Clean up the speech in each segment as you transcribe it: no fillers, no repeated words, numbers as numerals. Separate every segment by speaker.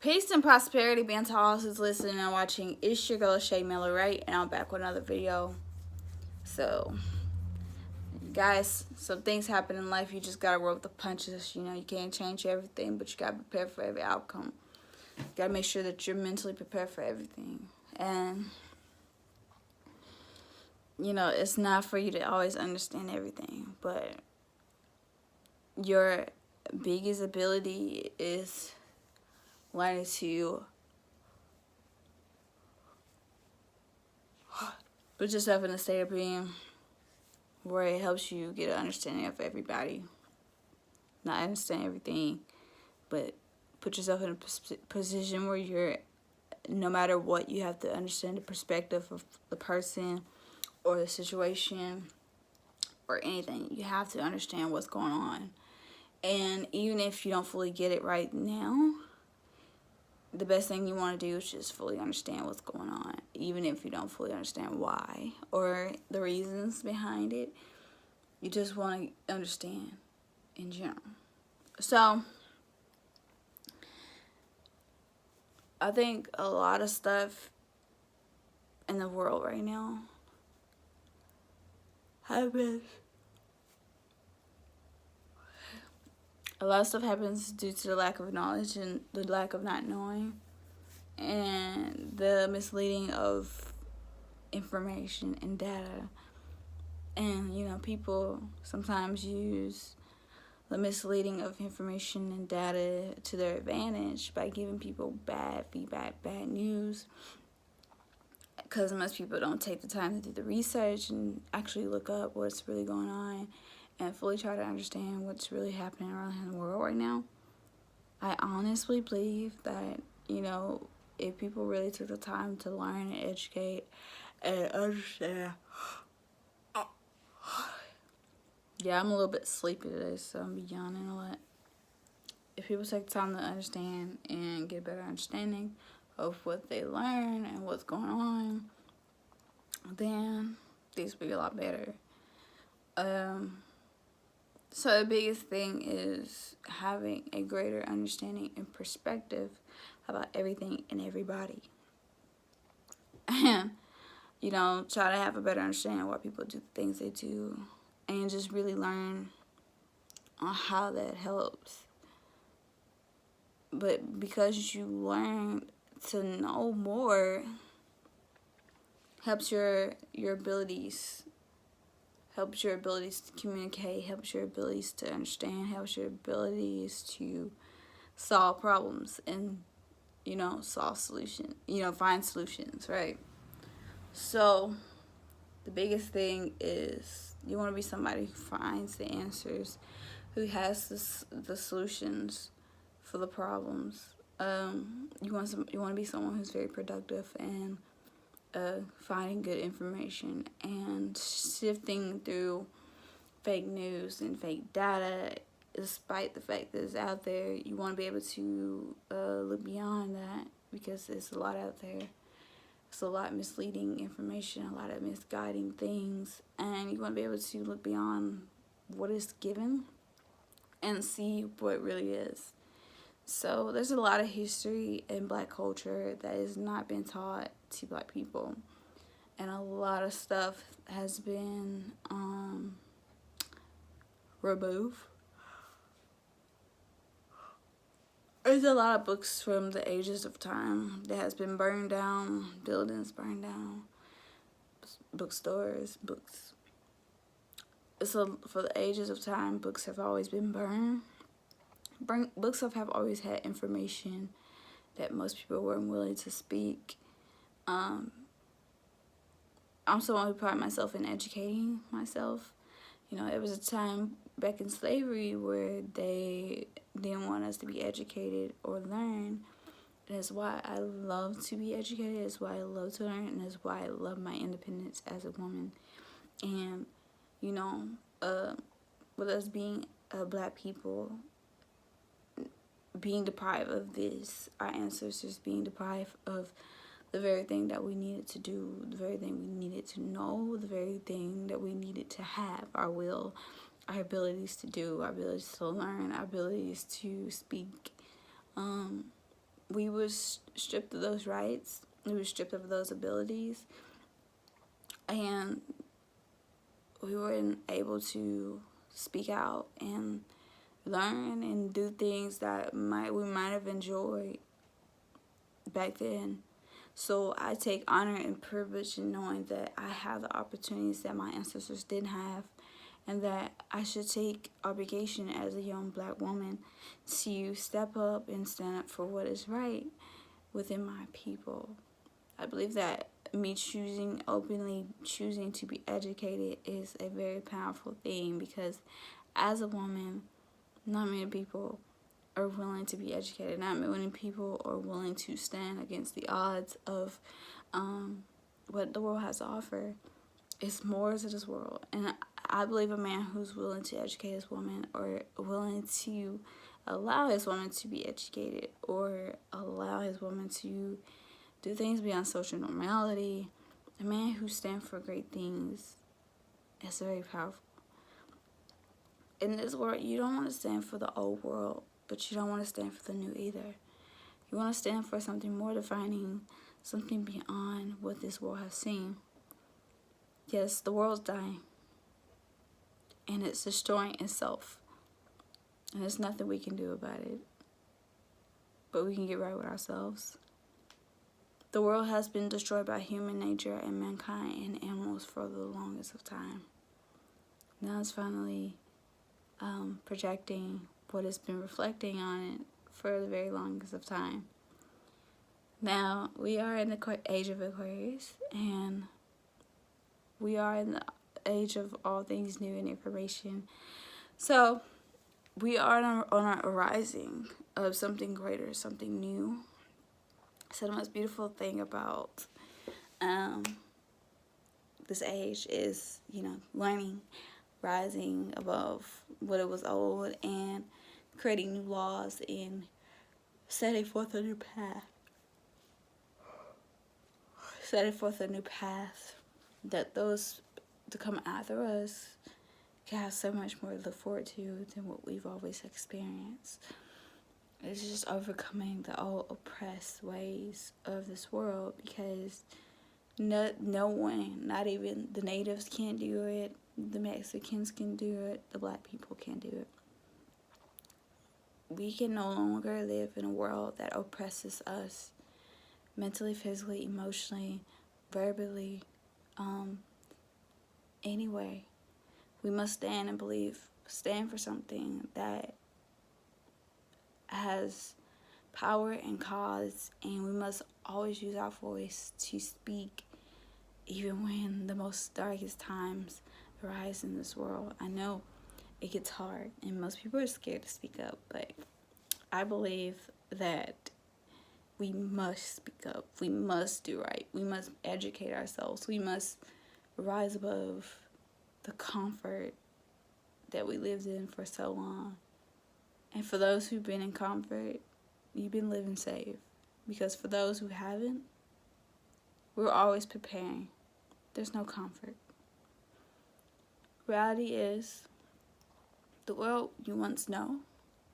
Speaker 1: Peace and prosperity, being to all who's listening and watching. It's your girl Shaeranea, right? And I'm back with another video. So, guys, some things happen in life. You just gotta roll with the punches. You know, you can't change everything, but you gotta prepare for every outcome. You gotta make sure that you're mentally prepared for everything. And, you know, it's not for you to always understand everything, but your biggest ability is learning to put yourself in a state of being where it helps you get an understanding of everybody. Not understand everything, but put yourself in a position where you're, no matter what, you have to understand the perspective of the person or the situation or anything. You have to understand what's going on. And even if you don't fully get it right now, the best thing you want to do is just fully understand what's going on, even if you don't fully understand why or the reasons behind it. You just want to understand in general. So, I think a lot of stuff in the world right now happens. A lot of stuff happens due to the lack of knowledge and the lack of not knowing and the misleading of information and data. And, you know, people sometimes use the misleading of information and data to their advantage by giving people bad feedback, bad news, because most people don't take the time to do the research and actually look up what's really going on and fully try to understand what's really happening around in the world right now. I honestly believe that, you know, if people really took the time to learn and educate and understand. Yeah, I'm a little bit sleepy today, so I'm yawning a lot. If people take the time to understand and get a better understanding of what they learn and what's going on, then things will be a lot better. So the biggest thing is having a greater understanding and perspective about everything and everybody. And, you know, try to have a better understanding of why people do the things they do and just really learn on how that helps. But because you learn to know more, helps your abilities, helps your abilities to communicate, helps your abilities to understand, helps your abilities to solve problems and, you know, solve solutions, you know, find solutions, right? So the biggest thing is you want to be somebody who finds the answers, who has the solutions for the problems. You want to be someone who's very productive and finding good information and sifting through fake news and fake data. Despite the fact that it's out there, you want to be able to look beyond that, because there's a lot out there. It's a lot of misleading information, a lot of misguiding things, and you want to be able to look beyond what is given and see what really is. So there's a lot of history in Black culture that has not been taught to Black people, and a lot of stuff has been removed. There's a lot of books from the ages of time that has been burned down, buildings burned down, bookstores, books. So for the ages of time, books have always been burned. Books have always had information that most people weren't willing to speak. I'm someone who pride myself in educating myself. You know, it was a time back in slavery where they didn't want us to be educated or learn. That's why I love to be educated. That's why I love to learn. And that's why I love my independence as a woman. And, you know, with us being Black people, being deprived of this, our ancestors being deprived of the very thing that we needed to do, the very thing we needed to know, the very thing that we needed to have, our will, our abilities to do, our abilities to learn, our abilities to speak, we was stripped of those rights. We were stripped of those abilities. And we weren't able to speak out and learn and do things that we might have enjoyed back then. So I take honor and privilege in knowing that I have the opportunities that my ancestors didn't have, and that I should take obligation as a young black woman to step up and stand up for what is right within my people. I believe that me openly choosing to be educated is a very powerful thing, because as a woman, not many people are willing to be educated. Not many people are willing to stand against the odds of what the world has to offer. It's more to this world. And I believe a man who's willing to educate his woman, or willing to allow his woman to be educated, or allow his woman to do things beyond social normality, a man who stands for great things, is very powerful. In this world, you don't want to stand for the old world, but you don't want to stand for the new either. You want to stand for something more defining, something beyond what this world has seen. Yes, the world's dying, and it's destroying itself, and there's nothing we can do about it, but we can get right with ourselves. The world has been destroyed by human nature and mankind and animals for the longest of time. Now it's finally projecting what it's been reflecting on it for the very longest of time. Now, we are in the age of Aquarius, and we are in the age of all things new and information. So, we are on a rising of something greater, something new. So, the most beautiful thing about this age is, learning, rising above what it was old, and creating new laws and setting forth a new path. Setting forth a new path that those to come after us can have so much more to look forward to than what we've always experienced. It's just overcoming the old oppressed ways of this world, because no one, not even the natives, can do it. The Mexicans can do it. The black people can do it. We can no longer live in a world that oppresses us mentally, physically, emotionally, verbally, anyway. We must stand and stand for something that has power and cause, and we must always use our voice to speak, even when the most darkest times arise in this world. I know it gets hard, and most people are scared to speak up, but I believe that we must speak up. We must do right. We must educate ourselves. We must rise above the comfort that we lived in for so long. And for those who've been in comfort, you've been living safe. Because for those who haven't, we're always preparing. There's no comfort. Reality is, the world you once know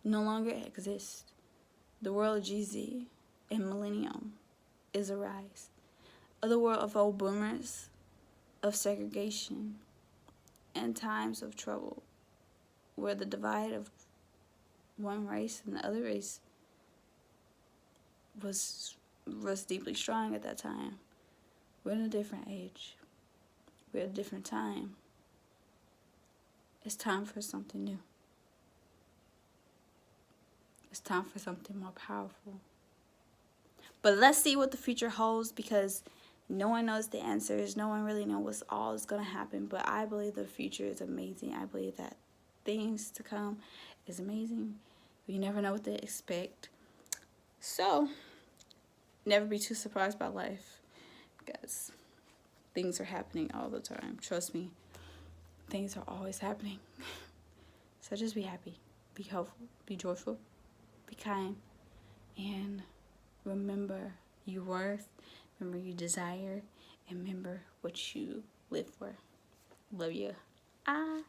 Speaker 1: no longer exists. The world of GZ and Millennium is a rise. Of the world of old boomers, of segregation, and times of trouble, where the divide of one race and the other race was deeply strong at that time. We're in a different age. We're at a different time. It's time for something new. It's time for something more powerful. But let's see what the future holds, because no one knows the answers. No one really knows what's all is going to happen. But I believe the future is amazing. I believe that things to come is amazing. You never know what to expect. So, never be too surprised by life, because things are happening all the time. Trust me, things are always happening. So just be happy, be hopeful, be joyful, be kind, and remember your worth, remember your desire, and remember what you live for. Love you. Ah.